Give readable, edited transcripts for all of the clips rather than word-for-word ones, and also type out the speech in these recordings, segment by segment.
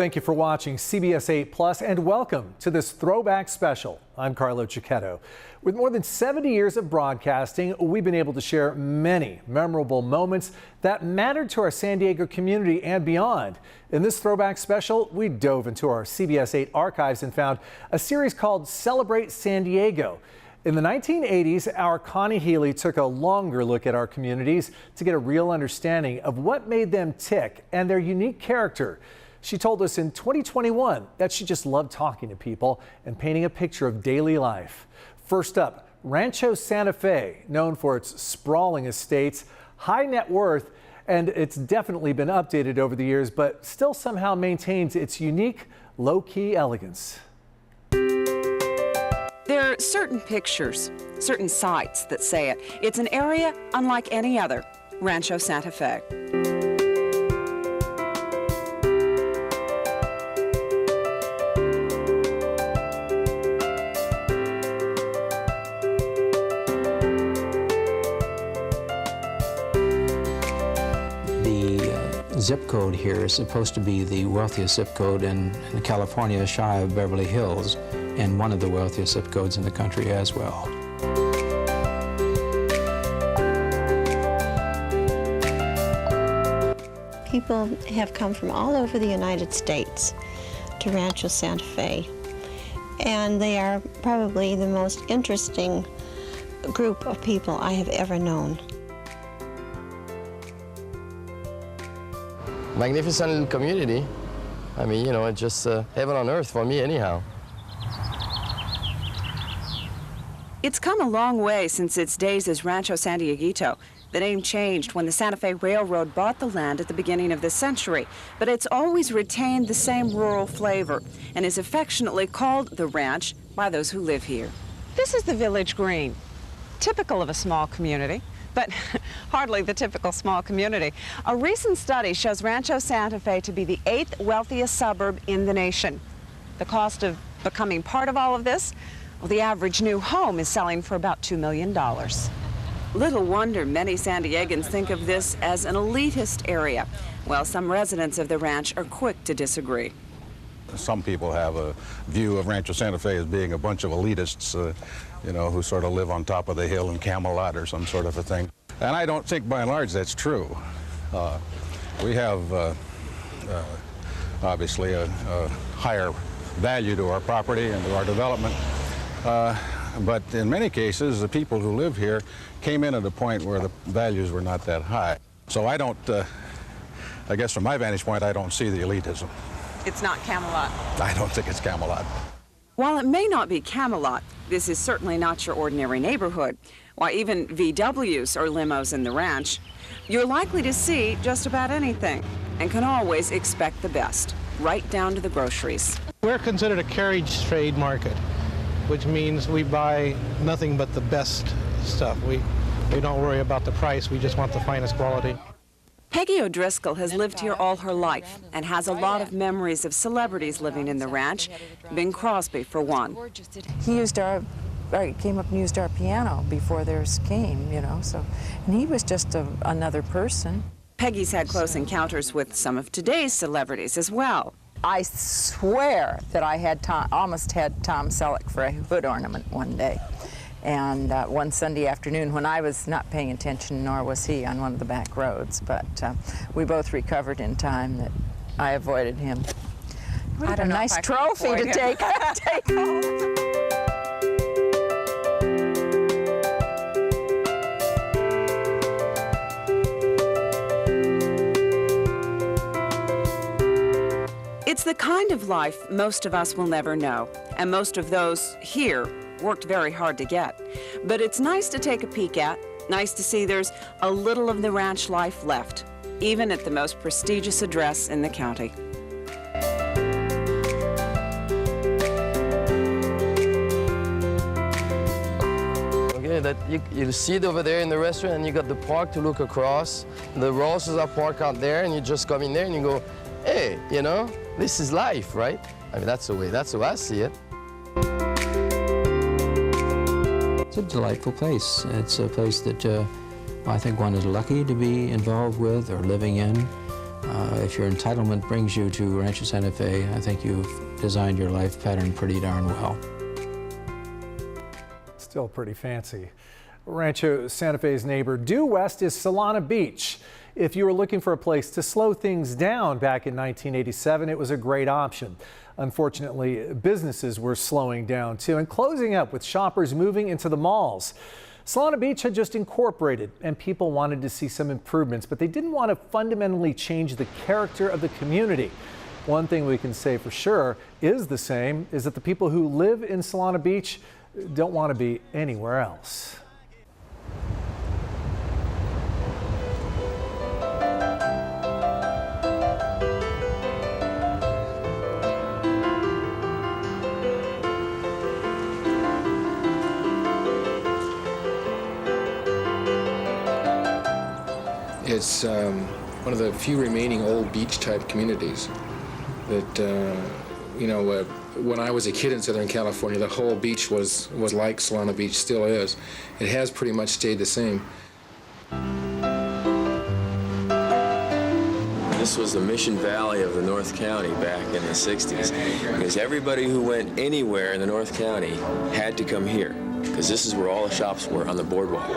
Thank you for watching CBS 8 Plus and welcome to this Throwback special. I'm Carlo Cicchetto. With more than 70 years of broadcasting, we've been able to share many memorable moments that mattered to our San Diego community and beyond. In this Throwback special, we dove into our CBS 8 archives and found a series called Celebrate San Diego. In the 1980s, our Connie Healy took a longer look at our communities to get a real understanding of what made them tick and their unique character. She told us in 2021 that she just loved talking to people and painting a picture of daily life. First up, Rancho Santa Fe, known for its sprawling estates, high net worth, and it's definitely been updated over the years, but still somehow maintains its unique, low-key elegance. There are certain pictures, certain sights that say it. It's an area unlike any other, Rancho Santa Fe. Zip code here is supposed to be the wealthiest zip code in California, shy of Beverly Hills, and one of the wealthiest zip codes in the country as well. People have come from all over the United States to Rancho Santa Fe, and they are probably the most interesting group of people I have ever known. Magnificent little community. I mean, you know, it's just heaven on earth for me anyhow. It's come a long way since its days as Rancho San Dieguito. The name changed when the Santa Fe Railroad bought the land at the beginning of this century, but it's always retained the same rural flavor and is affectionately called the Ranch by those who live here. This is the village green, typical of a small community, but hardly the typical small community. A recent study shows Rancho Santa Fe to be the 8th wealthiest suburb in the nation. The cost of becoming part of all of this? Well, the average new home is selling for about $2 million. Little wonder many San Diegans think of this as an elitist area, while some residents of the ranch are quick to disagree. Some people have a view of Rancho Santa Fe as being a bunch of elitists, you know, who sort of live on top of the hill in Camelot or some sort of a thing. And I don't think by and large that's true. We have obviously a higher value to our property and to our development. But in many cases, the people who live here came in at a point where the values were not that high. So I don't, I guess from my vantage point, I don't see the elitism. It's not Camelot. I don't think it's Camelot. While it may not be Camelot, this is certainly not your ordinary neighborhood. Why, even VWs or limos in the ranch. You're likely to see just about anything and can always expect the best, right down to the groceries. We're considered a carriage trade market, which means we buy nothing but the best stuff. We don't worry about the price, we just want the finest quality. Peggy O'Driscoll has lived here all her life and has a lot of memories of celebrities living in the ranch, Bing Crosby for one. He came up and used our piano before theirs came, you know, so, and he was just another person. Peggy's had close encounters with some of today's celebrities as well. I swear that I had almost had Tom Selleck for a hood ornament one day. And one Sunday afternoon when I was not paying attention, nor was he, on one of the back roads. But we both recovered in time that I avoided him. What a nice trophy to take home. It's the kind of life most of us will never know, and most of those here worked very hard to get. But it's nice to take a peek at, nice to see there's a little of the ranch life left, even at the most prestigious address in the county. Okay, that you see it over there in the restaurant, and you got the park to look across. The Roses are parked out there, and you just come in there and you go, hey, you know, this is life, right? I mean, that's the way I see it. It's a delightful place. It's a place that I think one is lucky to be involved with or living in. If your entitlement brings you to Rancho Santa Fe, I think you've designed your life pattern pretty darn well. Still pretty fancy. Rancho Santa Fe's neighbor due west is Solana Beach. If you were looking for a place to slow things down back in 1987, it was a great option. Unfortunately, businesses were slowing down too and closing up, with shoppers moving into the malls. Solana Beach had just incorporated and people wanted to see some improvements, but they didn't want to fundamentally change the character of the community. One thing we can say for sure is the same, is that the people who live in Solana Beach don't want to be anywhere else. It's one of the few remaining old beach-type communities that, when I was a kid in Southern California, the whole beach was like Solana Beach, still is. It has pretty much stayed the same. This was the Mission Valley of the North County back in the 60s, because everybody who went anywhere in the North County had to come here, because this is where all the shops were, on the boardwalk.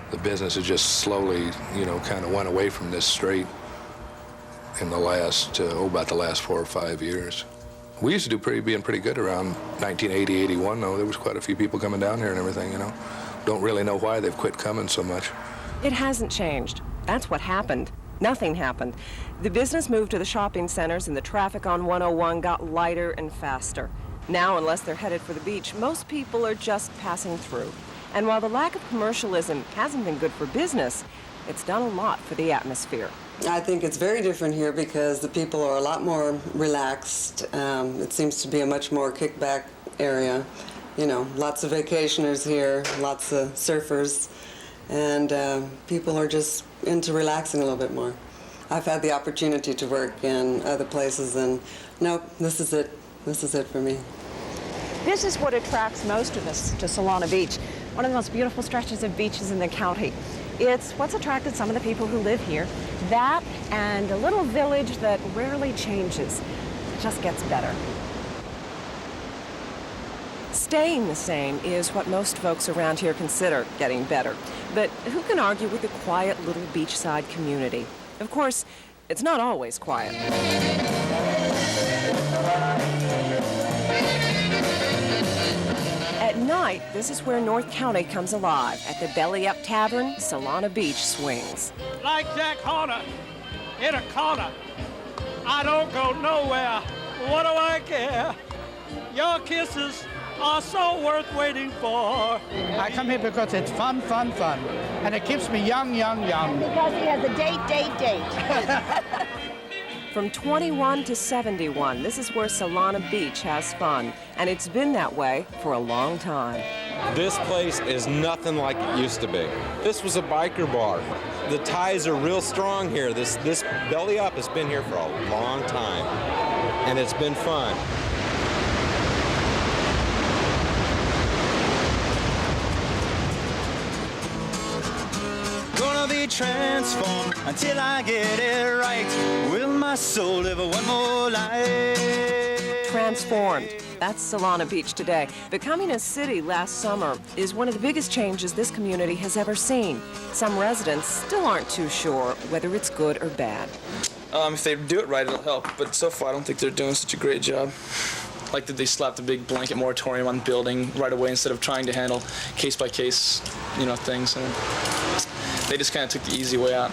The business has just slowly, kind of went away from this strait in the last, about the last 4 or 5 years. We used to being pretty good around 1980, 81, though. There was quite a few people coming down here and everything, Don't really know why they've quit coming so much. It hasn't changed. That's what happened. Nothing happened. The business moved to the shopping centers and the traffic on 101 got lighter and faster. Now, unless they're headed for the beach, most people are just passing through. And while the lack of commercialism hasn't been good for business, it's done a lot for the atmosphere. I think it's very different here because the people are a lot more relaxed. It seems to be a much more kickback area. Lots of vacationers here, lots of surfers, and people are just into relaxing a little bit more. I've had the opportunity to work in other places, and nope, this is it. This is it for me. This is what attracts most of us to Solana Beach, one of the most beautiful stretches of beaches in the county. It's what's attracted some of the people who live here. That and a little village that rarely changes. It just gets better. Staying the same is what most folks around here consider getting better. But who can argue with a quiet little beachside community? Of course, it's not always quiet. At night, this is where North County comes alive. At the Belly Up Tavern, Solana Beach swings. Like Jack Horner in a corner. I don't go nowhere. What do I care? Your kisses are so worth waiting for. I come here because it's fun, fun, fun. And it keeps me young, young, young. Because he has a date. From 21 to 71, this is where Solana Beach has fun. And it's been that way for a long time. This place is nothing like it used to be. This was a biker bar. The ties are real strong here. This Belly Up has been here for a long time. And it's been fun. Gonna be transformed until I get it right. Will my soul live one more life? Transformed. That's Solana Beach today. Becoming a city last summer is one of the biggest changes this community has ever seen. Some residents still aren't too sure whether it's good or bad. If they do it right, it'll help. But so far, I don't think they're doing such a great job. Like that they slapped a big blanket moratorium on building right away instead of trying to handle case-by-case, things. And they just kind of took the easy way out.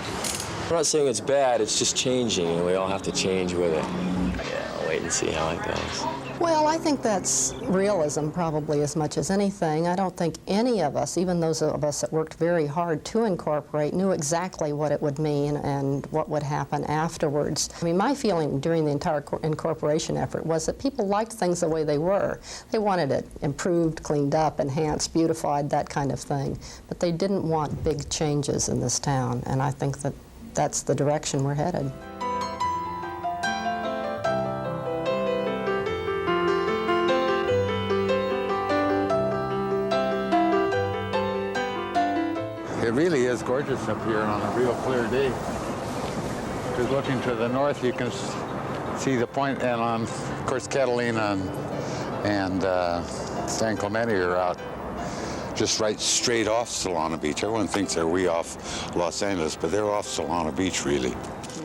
I'm not saying it's bad, it's just changing, and we all have to change with it. Yeah, I'll wait and see how it goes. Well, I think that's realism probably as much as anything. I don't think any of us, even those of us that worked very hard to incorporate, knew exactly what it would mean and what would happen afterwards. I mean, my feeling during the entire incorporation effort was that people liked things the way they were. They wanted it improved, cleaned up, enhanced, beautified, that kind of thing. But they didn't want big changes in this town, and I think that that's the direction we're headed. It really is gorgeous up here on a real clear day. Just looking to the north, you can see the point, and of course, Catalina and San Clemente are out just right straight off Solana Beach. Everyone thinks they're way off Los Angeles, but they're off Solana Beach, really.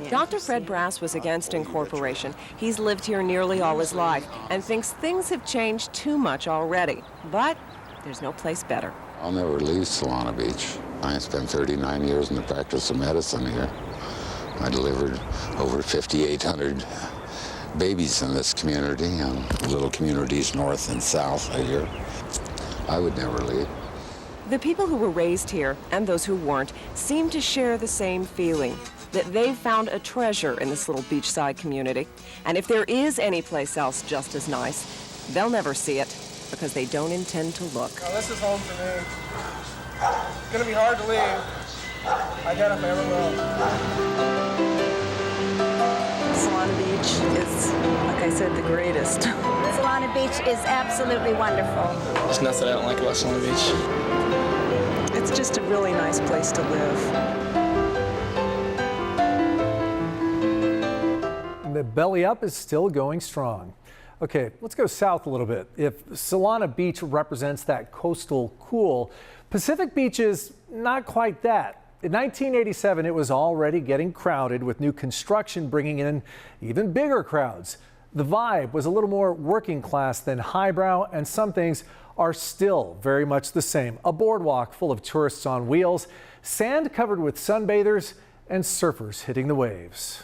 Dr. Fred Brass was against incorporation. He's lived here nearly all his life and thinks things have changed too much already. But there's no place better. I'll never leave Solana Beach. I spent 39 years in the practice of medicine here. I delivered over 5,800 babies in this community and little communities north and south of here. I would never leave. The people who were raised here and those who weren't seem to share the same feeling, that they've found a treasure in this little beachside community. And if there is any place else just as nice, they'll never see it because they don't intend to look. Well, this is home for me. It's gonna be hard to leave. I doubt if I ever will. Solana Beach is, like I said, the greatest. Solana Beach is absolutely wonderful. There's nothing I don't like about Solana Beach. It's just a really nice place to live. The belly up is still going strong. Okay, let's go south a little bit. If Solana Beach represents that coastal cool, Pacific Beach is not quite that. In 1987, it was already getting crowded, with new construction bringing in even bigger crowds. The vibe was a little more working class than highbrow, and some things are still very much the same. A boardwalk full of tourists on wheels, sand covered with sunbathers, and surfers hitting the waves.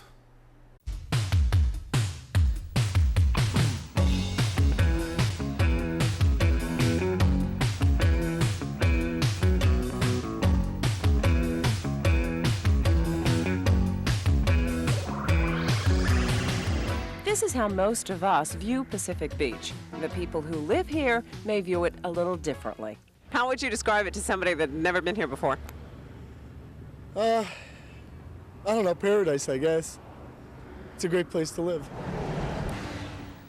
This is how most of us view Pacific Beach. The people who live here may view it a little differently. How would you describe it to somebody that had never been here before? I don't know, paradise, I guess. It's a great place to live.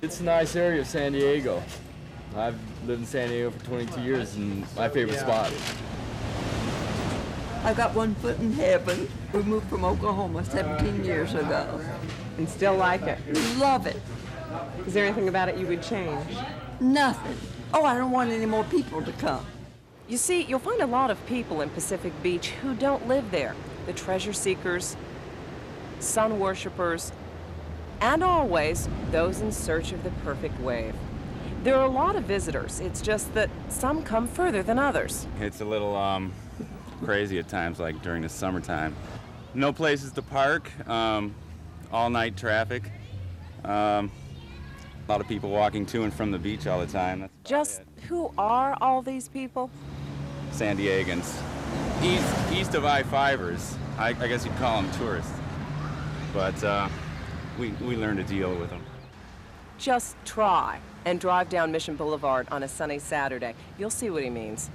It's a nice area of San Diego. I've lived in San Diego for 22 years, and my favorite spot. I've got one foot in heaven. We moved from Oklahoma 17 years ago. And still like it? Love it. Is there anything about it you would change? Nothing. Oh, I don't want any more people to come. You see, you'll find a lot of people in Pacific Beach who don't live there. The treasure seekers, sun worshippers, and always those in search of the perfect wave. There are a lot of visitors. It's just that some come further than others. It's a little crazy at times, like during the summertime. No places to park. All-night traffic. A lot of people walking to and from the beach all the time. Just who are all these people? San Diegans. East of I-5ers. I guess you'd call them tourists. But we learn to deal with them. Just try and drive down Mission Boulevard on a sunny Saturday. You'll see what he means.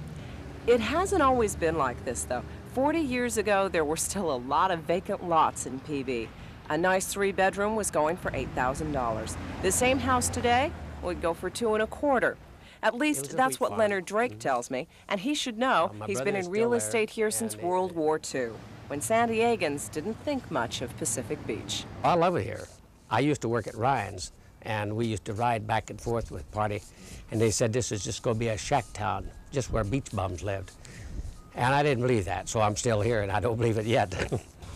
It hasn't always been like this, though. 40 years ago, there were still a lot of vacant lots in PB. A nice 3-bedroom was going for $8,000. The same house today would go for $2.25. At least that's what Leonard Drake tells me, and he should know. He's been in real estate here since World War II, when San Diegans didn't think much of Pacific Beach. I love it here. I used to work at Ryan's, and we used to ride back and forth with party, and they said this is just going to be a shack town, just where beach bums lived. And I didn't believe that, so I'm still here, and I don't believe it yet.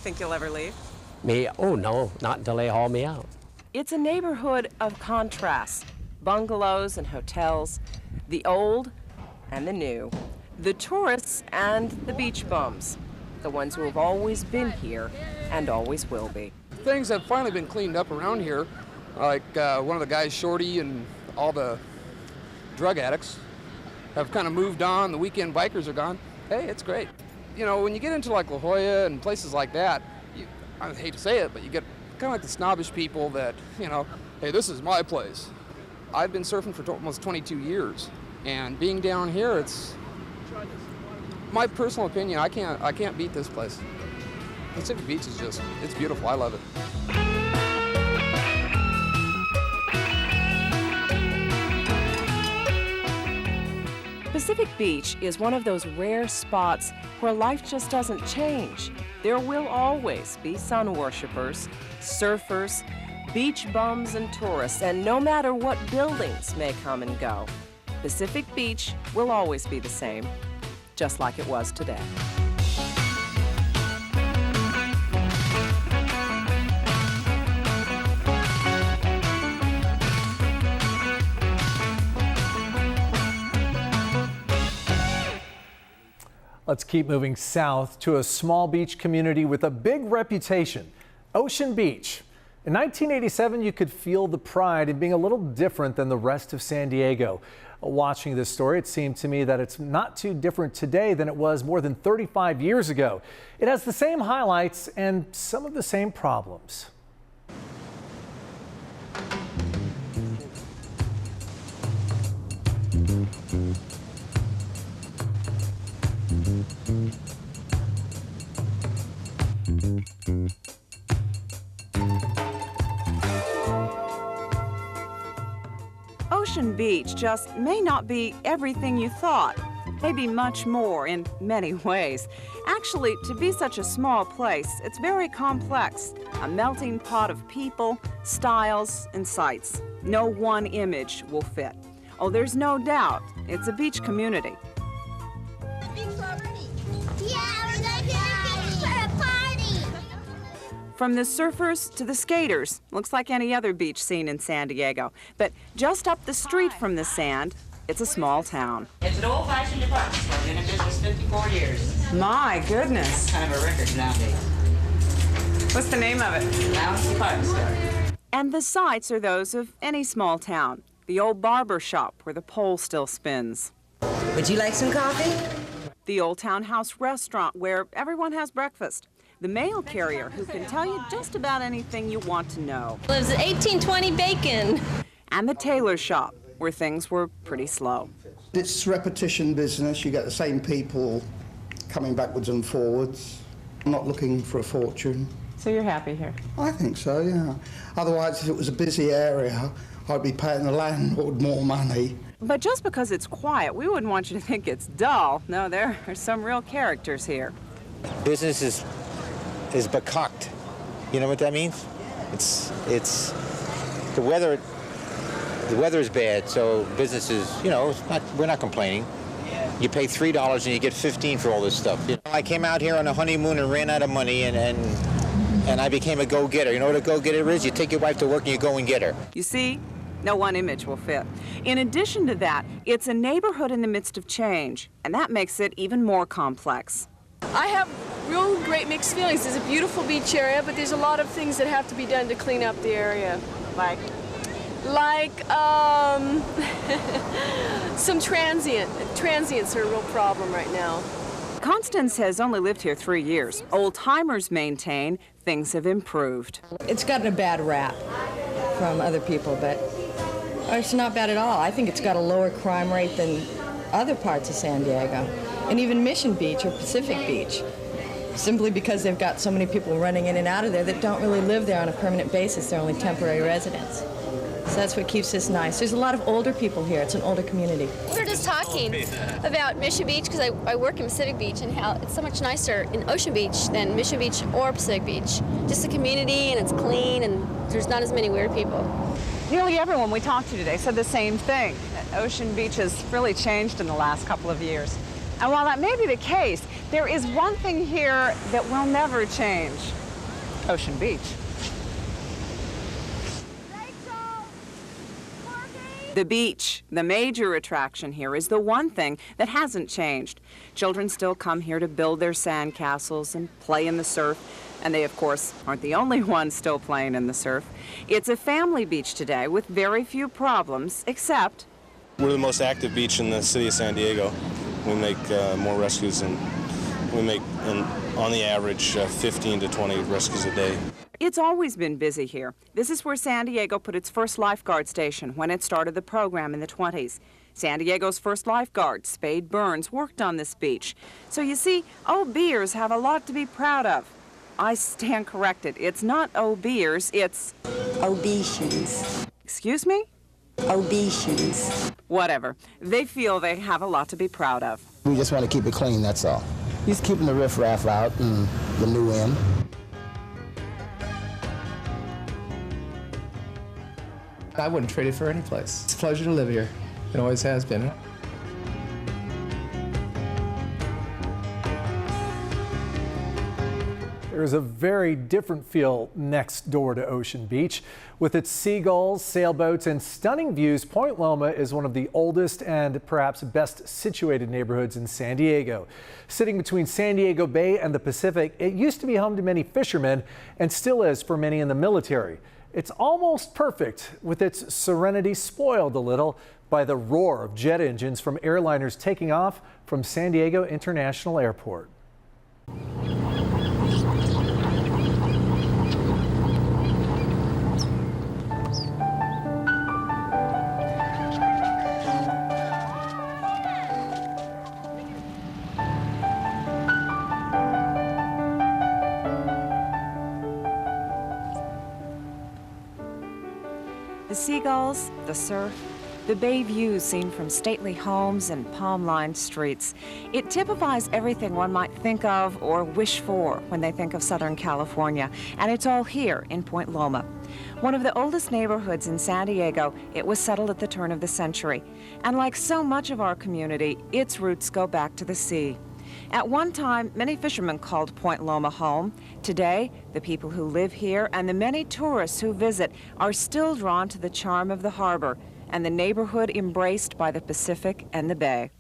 Think you'll ever leave? Me? Oh, no, not until they haul me out. It's a neighborhood of contrasts, bungalows and hotels, the old and the new, the tourists and the beach bums, the ones who have always been here and always will be. Things have finally been cleaned up around here, like one of the guys, Shorty, and all the drug addicts have kind of moved on. The weekend bikers are gone. Hey, it's great. You know, when you get into like La Jolla and places like that, I hate to say it, but you get kind of like the snobbish people that, you know, hey, this is my place. I've been surfing for almost 22 years, and being down here, it's my personal opinion. I can't beat this place. Pacific Beach is just, it's beautiful. I love it. Pacific Beach is one of those rare spots where life just doesn't change. There will always be sun worshipers, surfers, beach bums, and tourists, and no matter what buildings may come and go, Pacific Beach will always be the same, just like it was today. Let's keep moving south to a small beach community with a big reputation, Ocean Beach. In 1987, you could feel the pride in being a little different than the rest of San Diego. Watching this story, it seemed to me that it's not too different today than it was more than 35 years ago. It has the same highlights and some of the same problems. Ocean Beach just may not be everything you thought, maybe much more in many ways. Actually, to be such a small place, it's very complex, a melting pot of people, styles, and sights. No one image will fit. Oh, there's no doubt, it's a beach community. From the surfers to the skaters, looks like any other beach scene in San Diego. But just up the street from the sand, it's a small town. It's an old-fashioned department store. Been in business 54 years. My goodness. Kind of a record nowadays. What's the name of it? Allen's Department Store. And the sights are those of any small town. The old barber shop where the pole still spins. Would you like some coffee? The Old Townhouse restaurant where everyone has breakfast. The mail carrier who can tell you just about anything you want to know. Lives at 1820 Bacon. And the tailor shop where things were pretty slow. It's repetition business. You get the same people coming backwards and forwards. I'm not looking for a fortune. So you're happy here? I think so, yeah. Otherwise, if it was a busy area, I'd be paying the landlord more money. But just because it's quiet, we wouldn't want you to think it's dull. No, there are some real characters here. Business is becocked. You know what that means? It's the weather. The weather is bad, so business is, you know, we're not complaining. You pay $3 and you get 15 for all this stuff. You know, I came out here on a honeymoon and ran out of money, and I became a go-getter. You know what a go-getter is? You take your wife to work and you go and get her. You see, no one image will fit. In addition to that, it's a neighborhood in the midst of change, and that makes it even more complex. I have real great mixed feelings. There's a beautiful beach area, but there's a lot of things that have to be done to clean up the area. Like some transients are a real problem right now. Constance has only lived here 3 years. Old-timers maintain things have improved. It's gotten a bad rap from other people, but it's not bad at all. I think it's got a lower crime rate than other parts of San Diego, and even Mission Beach or Pacific Beach, simply because they've got so many people running in and out of there that don't really live there on a permanent basis. They're only temporary residents. So that's what keeps this nice. There's a lot of older people here. It's an older community. We were just talking about Mission Beach because I work in Pacific Beach and how it's so much nicer in Ocean Beach than Mission Beach or Pacific Beach. Just the community, and it's clean, and there's not as many weird people. Nearly everyone we talked to today said the same thing, that Ocean Beach has really changed in the last couple of years. And while that may be the case, there is one thing here that will never change: Ocean Beach. The beach, the major attraction here, is the one thing that hasn't changed. Children still come here to build their sand castles and play in the surf. And they, of course, aren't the only ones still playing in the surf. It's a family beach today with very few problems, except... We're the most active beach in the city of San Diego. We make more rescues, and we make, on the average, 15 to 20 rescues a day. It's always been busy here. This is where San Diego put its first lifeguard station when it started the program in the 20s. San Diego's first lifeguard, Spade Burns, worked on this beach. So you see, OBers have a lot to be proud of. I stand corrected. It's not OBers, it's... Obesians. Excuse me? Obeisans. Whatever. They feel they have a lot to be proud of. We just want to keep it clean, that's all. Just keeping the riffraff out and the new in. I wouldn't trade it for any place. It's a pleasure to live here. It always has been. There's a very different feel next door to Ocean Beach. With its seagulls, sailboats, and stunning views, Point Loma is one of the oldest and perhaps best situated neighborhoods in San Diego. Sitting between San Diego Bay and the Pacific, it used to be home to many fishermen and still is for many in the military. It's almost perfect, with its serenity spoiled a little by the roar of jet engines from airliners taking off from San Diego International Airport. The seagulls, the surf, the bay views seen from stately homes and palm-lined streets. It typifies everything one might think of or wish for when they think of Southern California, and it's all here in Point Loma. One of the oldest neighborhoods in San Diego, it was settled at the turn of the century. And like so much of our community, its roots go back to the sea. At one time, many fishermen called Point Loma home. Today, the people who live here and the many tourists who visit are still drawn to the charm of the harbor and the neighborhood embraced by the Pacific and the bay.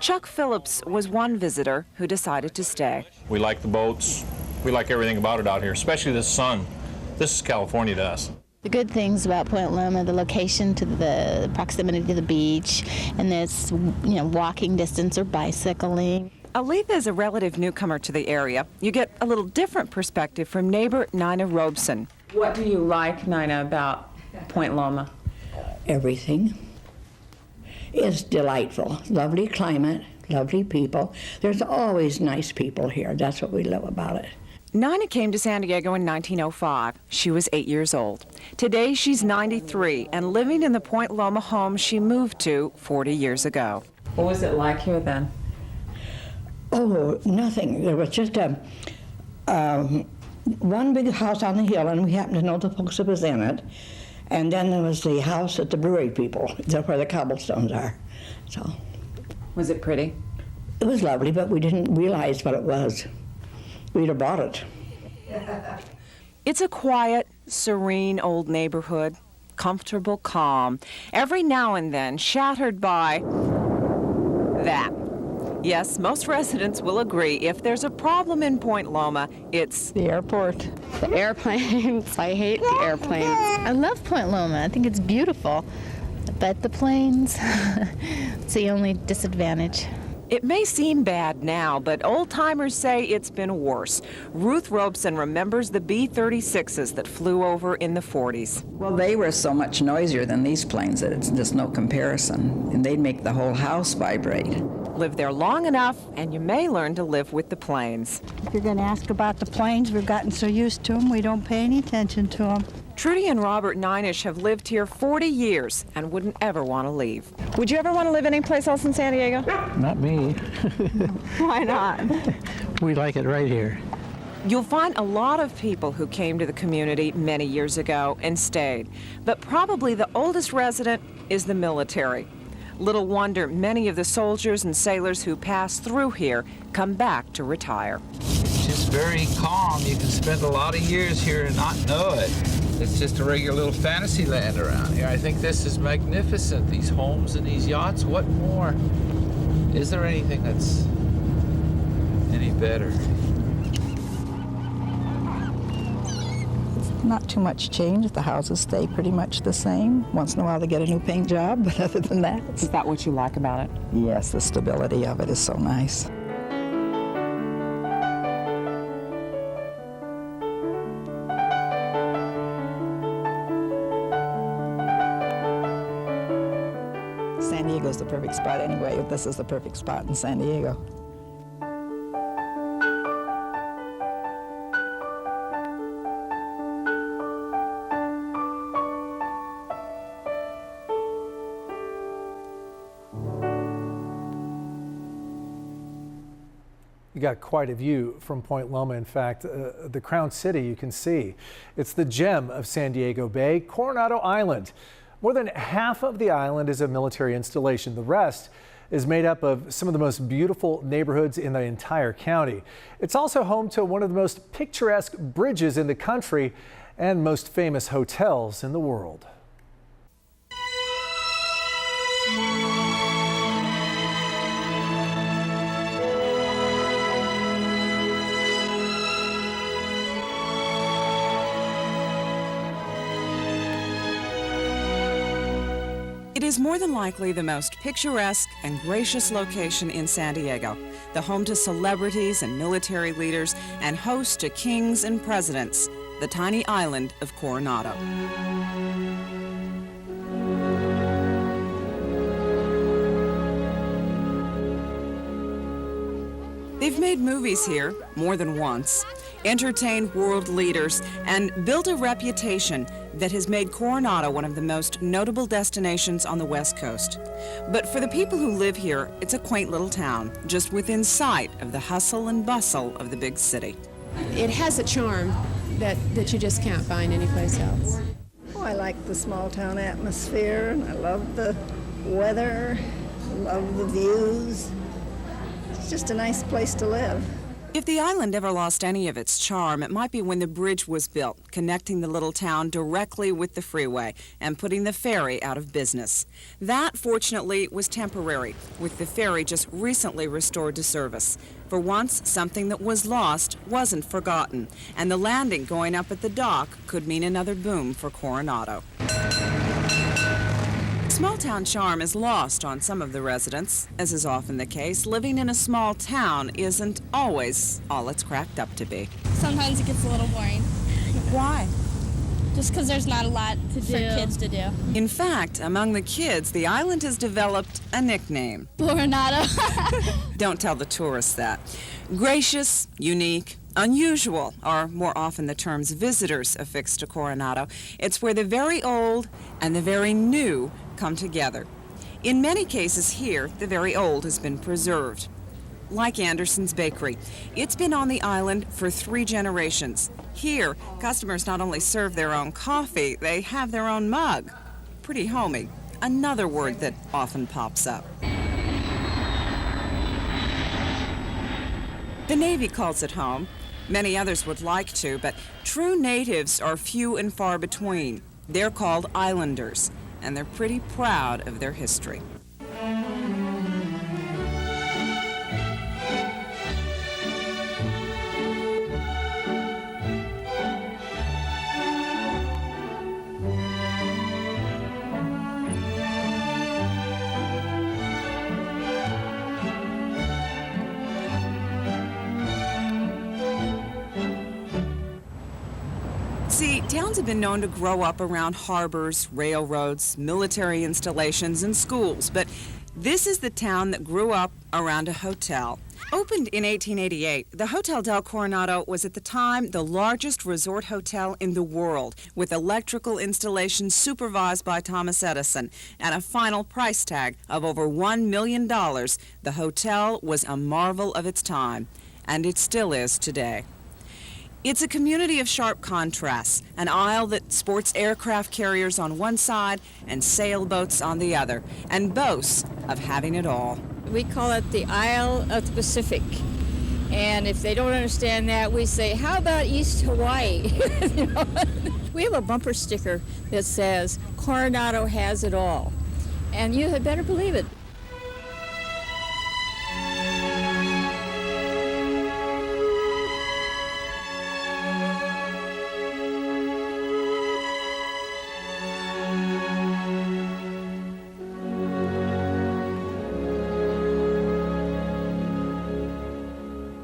Chuck Phillips was one visitor who decided to stay. We like the boats. We like everything about it out here, especially the sun. This is California to us. The good things about Point Loma, the location to the proximity to the beach, and this, walking distance or bicycling. Aletha is a relative newcomer to the area. You get a little different perspective from neighbor Nina Robeson. What do you like, Nina, about Point Loma? Everything. It's delightful. Lovely climate, lovely people. There's always nice people here. That's what we love about it. Nina came to San Diego in 1905. She was 8 years old. Today she's 93 and living in the Point Loma home she moved to 40 years ago. What was it like here then? Oh, nothing. There was just one big house on the hill, and we happened to know the folks that was in it. And then there was the house at the brewery people. That's where the cobblestones are. So. Was it pretty? It was lovely, but we didn't realize what it was. We'd have bought it. It's a quiet, serene old neighborhood, comfortable, calm, every now and then shattered by that. Yes, most residents will agree if there's a problem in Point Loma, it's the airport. The airplanes. I hate the airplanes. I love Point Loma. I think it's beautiful. But the planes, it's the only disadvantage. It may seem bad now, but old-timers say it's been worse. Ruth Robeson remembers the B-36s that flew over in the 40s. Well, they were so much noisier than these planes that it's just no comparison. And they'd make the whole house vibrate. Live there long enough, and you may learn to live with the planes. If you're going to ask about the planes, we've gotten so used to them, we don't pay any attention to them. Trudy and Robert Neinish have lived here 40 years and wouldn't ever want to leave. Would you ever want to live anyplace else in San Diego? Not me. Why not? We like it right here. You'll find a lot of people who came to the community many years ago and stayed, but probably the oldest resident is the military. Little wonder many of the soldiers and sailors who pass through here come back to retire. It's just very calm. You can spend a lot of years here and not know it. It's just a regular little fantasy land around here. I think this is magnificent, these homes and these yachts. What more? Is there anything that's any better? Not too much change. The houses stay pretty much the same. Once in a while they get a new paint job, but other than that. Is that what you like about it? Yes, the stability of it is so nice. San Diego's the perfect spot anyway. This is the perfect spot in San Diego. You got quite a view from Point Loma. In fact, the Crown City you can see. It's the gem of San Diego Bay, Coronado Island. More than half of the island is a military installation. The rest is made up of some of the most beautiful neighborhoods in the entire county. It's also home to one of the most picturesque bridges in the country and most famous hotels in the world. It is more than likely the most picturesque and gracious location in San Diego, the home to celebrities and military leaders and host to kings and presidents, the tiny island of Coronado. They've made movies here more than once, entertained world leaders, and built a reputation that has made Coronado one of the most notable destinations on the West Coast. But for the people who live here, it's a quaint little town, just within sight of the hustle and bustle of the big city. It has a charm that you just can't find anyplace else. Oh, I like the small town atmosphere, and I love the weather, I love the views. It's just a nice place to live. If the island ever lost any of its charm, it might be when the bridge was built, connecting the little town directly with the freeway and putting the ferry out of business. That, fortunately, was temporary, with the ferry just recently restored to service. For once, something that was lost wasn't forgotten, and the landing going up at the dock could mean another boom for Coronado. Small-town charm is lost on some of the residents. As is often the case, living in a small town isn't always all it's cracked up to be. Sometimes it gets a little boring. Why? Just because there's not a lot for kids to do. In fact, among the kids, the island has developed a nickname. Coronado. Don't tell the tourists that. Gracious, unique, unusual are more often the terms visitors affix to Coronado. It's where the very old and the very new come together. In many cases here, the very old has been preserved. Like Anderson's Bakery. It's been on the island for 3 generations. Here, customers not only serve their own coffee, they have their own mug. Pretty homey. Another word that often pops up. The Navy calls it home. Many others would like to, but true natives are few and far between. They're called islanders, and they're pretty proud of their history. See, towns have been known to grow up around harbors, railroads, military installations, and schools, but this is the town that grew up around a hotel. Opened in 1888, the Hotel del Coronado was at the time the largest resort hotel in the world, with electrical installations supervised by Thomas Edison and a final price tag of over $1 million. The hotel was a marvel of its time, and it still is today. It's a community of sharp contrasts, an isle that sports aircraft carriers on one side and sailboats on the other, and boasts of having it all. We call it the Isle of the Pacific. And if they don't understand that, we say, how about East Hawaii? You know? We have a bumper sticker that says, Coronado has it all. And you had better believe it.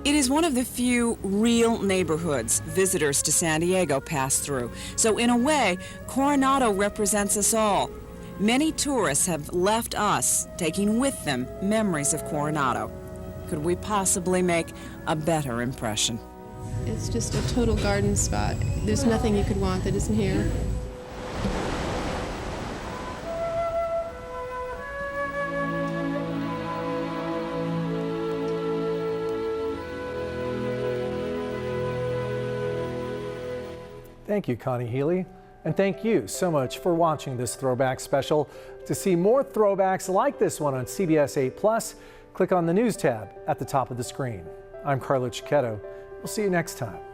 It is one of the few real neighborhoods visitors to San Diego pass through. So in a way, Coronado represents us all. Many tourists have left us, taking with them memories of Coronado. Could we possibly make a better impression? It's just a total garden spot. There's nothing you could want that isn't here. Thank you, Connie Healy. And thank you so much for watching this Throwback special. To see more throwbacks like this one on CBS 8+, click on the News tab at the top of the screen. I'm Carlo Cicchetto. We'll see you next time.